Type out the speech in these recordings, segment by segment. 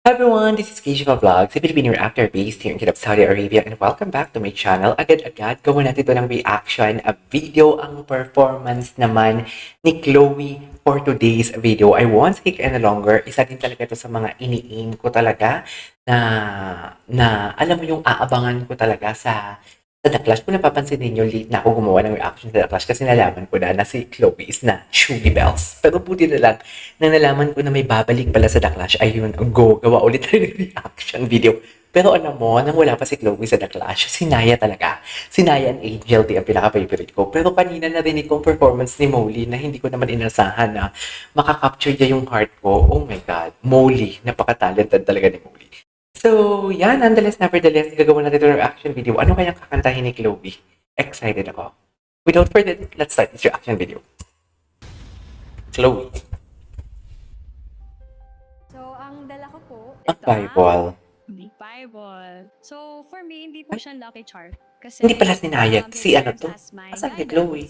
Hi everyone, this is Keisha Vlogs, a Filipino reactor based here in Kingdom of Saudi Arabia, and welcome back to my channel. Agad-agad, gawin natin ito ng reaction video ang performance naman ni Chloe for today's video. I won't take any longer. Isa din talaga ito sa mga iniin ko talaga na alam mo yung aabangan ko talaga sa The Clash. Kung napapansin ninyo, late na ako gumawa ng reaction sa The Clash kasi nalaman ko na si Chloe is na Sugi Bells. Pero buti na lang na nalaman ko na may babalik pala sa The Clash. Ayun, go, gawa ulit tayo ng reaction video. Pero alam mo, nang wala pa si Chloe sa The Clash, si Naya talaga. Si Naya and Angel, di ang pinaka-favorite ko. Pero kanina narinig kong performance ni Molly na hindi ko naman inasahan na makakapture niya yung heart ko. Oh my God, Molly, napaka-talented talaga ni Molly. So, yan, nevertheless, gagawin natin ito ng reaction video. Ano kayang kakantahin ni Chloe? Excited ako. Without further ado, let's start this reaction video. Chloe. So, ang dala ko po, Ang Bible. Bible. So, for me, hindi po siya lucky charm. Kasi, Hindi pala sinayag. Si ano to? As Asan si Chloe?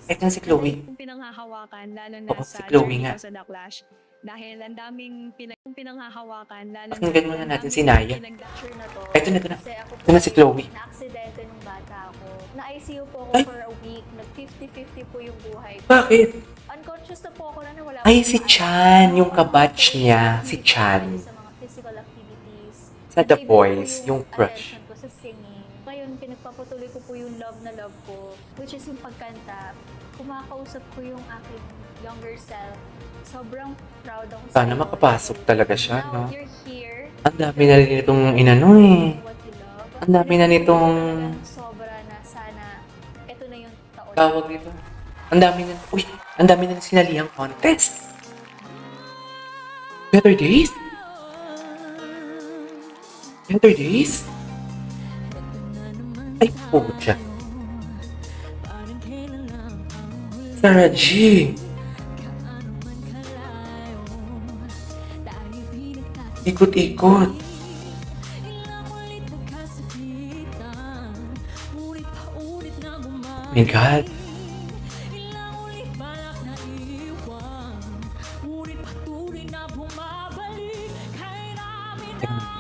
Ito si Chloe. Kung pinanghahawakan, lalo na Oo, sa si Chloe journey nga. ko sa The Clash. Dahil ang daming pinanghahawakan, lalo Pakinggan muna natin si Naya. picture na to. Ito na, ito na. Kasi ako Ito na si Chloe. na-aksidente nung bata ako. Na-ICU po ako Ay! for a week. Nag-50-50 po yung buhay ko. Bakit? Unconscious na po ako na nawala. Ay, ako si sa Chan, ICU. yung kabatch niya, si Chan. Sa mga physical activities. Sa The Nag-iba po Boys, yung crush. attention ko sa singing. Ngayon, pinagpapatuloy ko po yung love na love ko, which is yung pagkanta. Kumakausap ko yung aking younger self. Sobrang proud ako sa Sana makapasok talaga siya, no? Now you're here. Ang dami na rin itong inano eh. What you love. Ang dami na nitong Sobra na sana. Ito na yung taon. tawag dito. Ang dami na, uy, ang dami na sinalihang contest. Better Days? Better Days? Ay, pucha. Sarah G. Ikot-ikot. My God.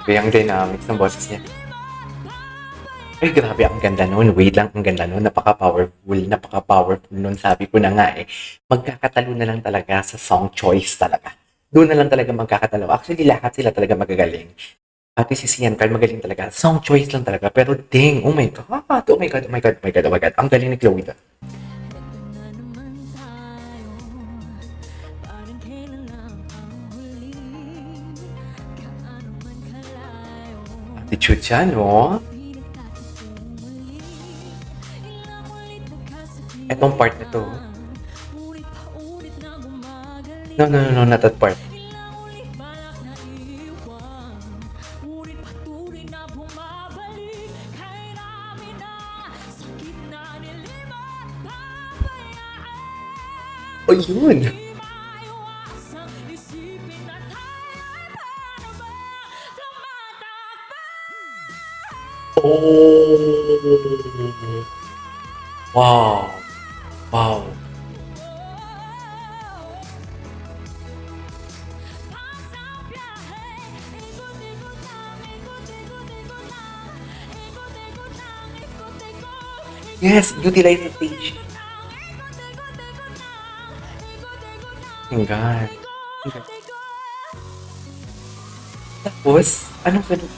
Grabe ang dynamics ng boses niya. Ay, grabe, ang ganda nun. Wait lang, ang ganda nun. Napaka-powerful nun. Sabi ko na nga eh, magkakatalo na lang talaga sa song choice talaga. Doon na lang talaga magkakatalo. Actually, lahat sila talaga magagaling. Pati si Sian Carl magaling talaga. Song choice lang talaga. Pero ding, oh my God, oh my God, oh my God, oh my God, oh my God. Ang galing ni Chloe doon. Attitude siya, no? Etong part na to. No, not that part. Oh, yun! Oh! Wow! Wow! Yes, utilize the stage. Oh my God. Tapos, anong ganun?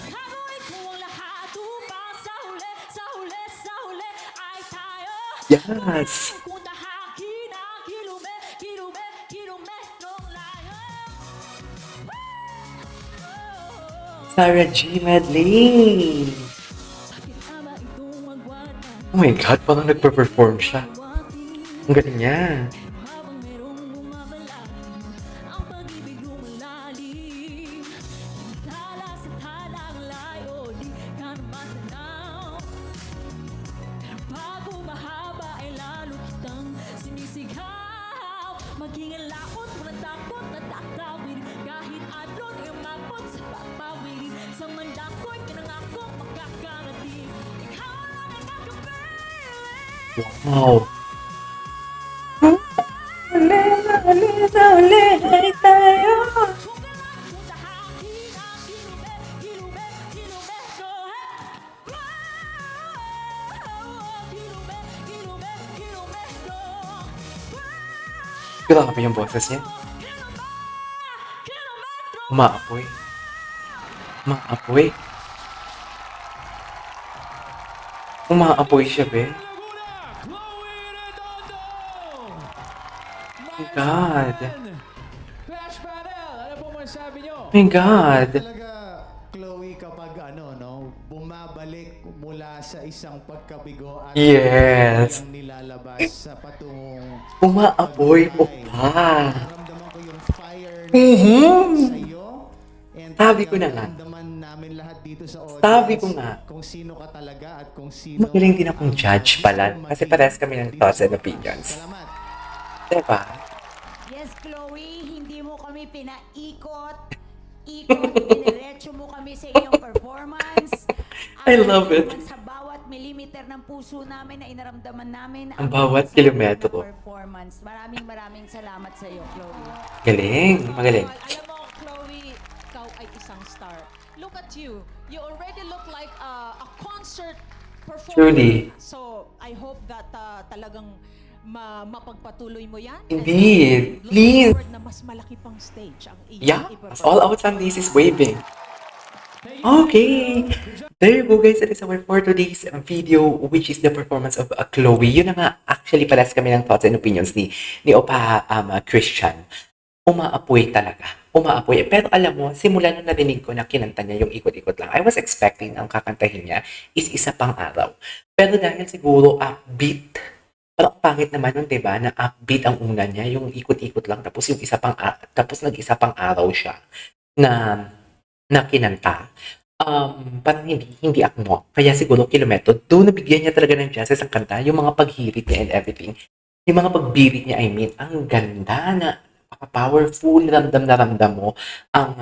Yes! Sarah G. Medley! Oh my God, parang nagpa-perform siya. Ang galing niya. Maging laot, walang takot na taktawin. Kahit alon, umabot sa papawin. Sa mandakoy, kinangako, makakarating. Ikaw lang ang nagkapiling. Wow! Uli, ay tayo! Grabe yung boses niya. Umaapoy. Umaapoy. Umaapoy siya, be. Oh my God. Flash panel! Ano po masasabi nyo? Oh my God. Talaga, Chloe, kapag bumabalik mula sa isang pagkabigo at Yes. ang nilalabas sa patungong Umaapoy po pagpapalay. pa. Nararamdaman ko yung fire Mhm. sa iyo. And Sabi ko na talagang nga. nararamdaman namin lahat dito sa audience. Sabi ko nga. Kung sino ka talaga at kung sino Magaling din akong ang judge gusto pala. mong Kasi maging parehas kami ng dito thoughts sa and podcast. opinions. Salamat. Diba? Yes, Chloe, hindi mo kami pinaikot. Diniretso mo kami sa iyong performance. I love it. Naman sa bawat millimeter ng puso namin na inaramdaman namin Ang bawat sapat kilometro. na performance. Maraming salamat sa iyo, Chloe. Galing. Magaling. Alam mo, Chloe, ikaw ay isang star. Look at you. You already look like a concert performer. Truly. So, I hope that talagang mapagpatuloy mo yan. Indeed. And, Please. look forward na mas malaki pang stage ang iyong Yeah. iperform. All out Sundays is waving. Okay. There you go, guys. That is our for today's video, which is the performance of Chloe. Yun na nga, actually, palas kami ng thoughts and opinions ni Opa Christian. Umaapoy talaga. Umaapoy. Pero alam mo, simula nung narinig ko na kinanta niya yung ikot-ikot lang, I was expecting ang kakantahin niya is isa pang araw. Pero dahil siguro upbeat, parang pangit naman nun, diba, na upbeat ang una niya, yung ikot-ikot lang, tapos yung isa pang, tapos nag-isa pang araw siya na kinanta. Parang hindi akmo. Kaya siguro kilometro. Doon nabigyan niya talaga ng chances ang kanta, yung mga paghirit niya and everything. Yung mga pagbirit niya, I mean, ang ganda na powerful, ramdam na ramdam mo ang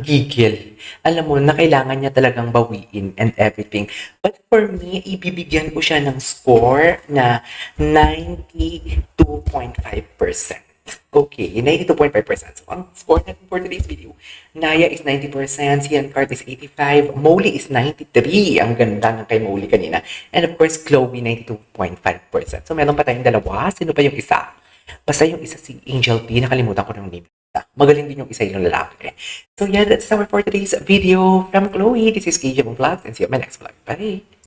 gigil. Alam mo, na kailangan niya talagang bawiin and everything. But for me, ibibigyan ko siya ng score na 92.5%. Okay, 92.5%. So, ang score natin for today's video, Naya is 90%, Sian Cart is 85%, Molly is 93%. Ang ganda ng kay Molly kanina. And of course, Chloe, 92.5%. So, meron pa tayong dalawa. Sino pa yung isa? Basta yung isa si Angel P, nakalimutan ko ng name. Magaling din yung isa yung lalaki. So yeah, that's our for today's video from Chloe. This is KJ Vlogs and see you on my next vlog. Bye!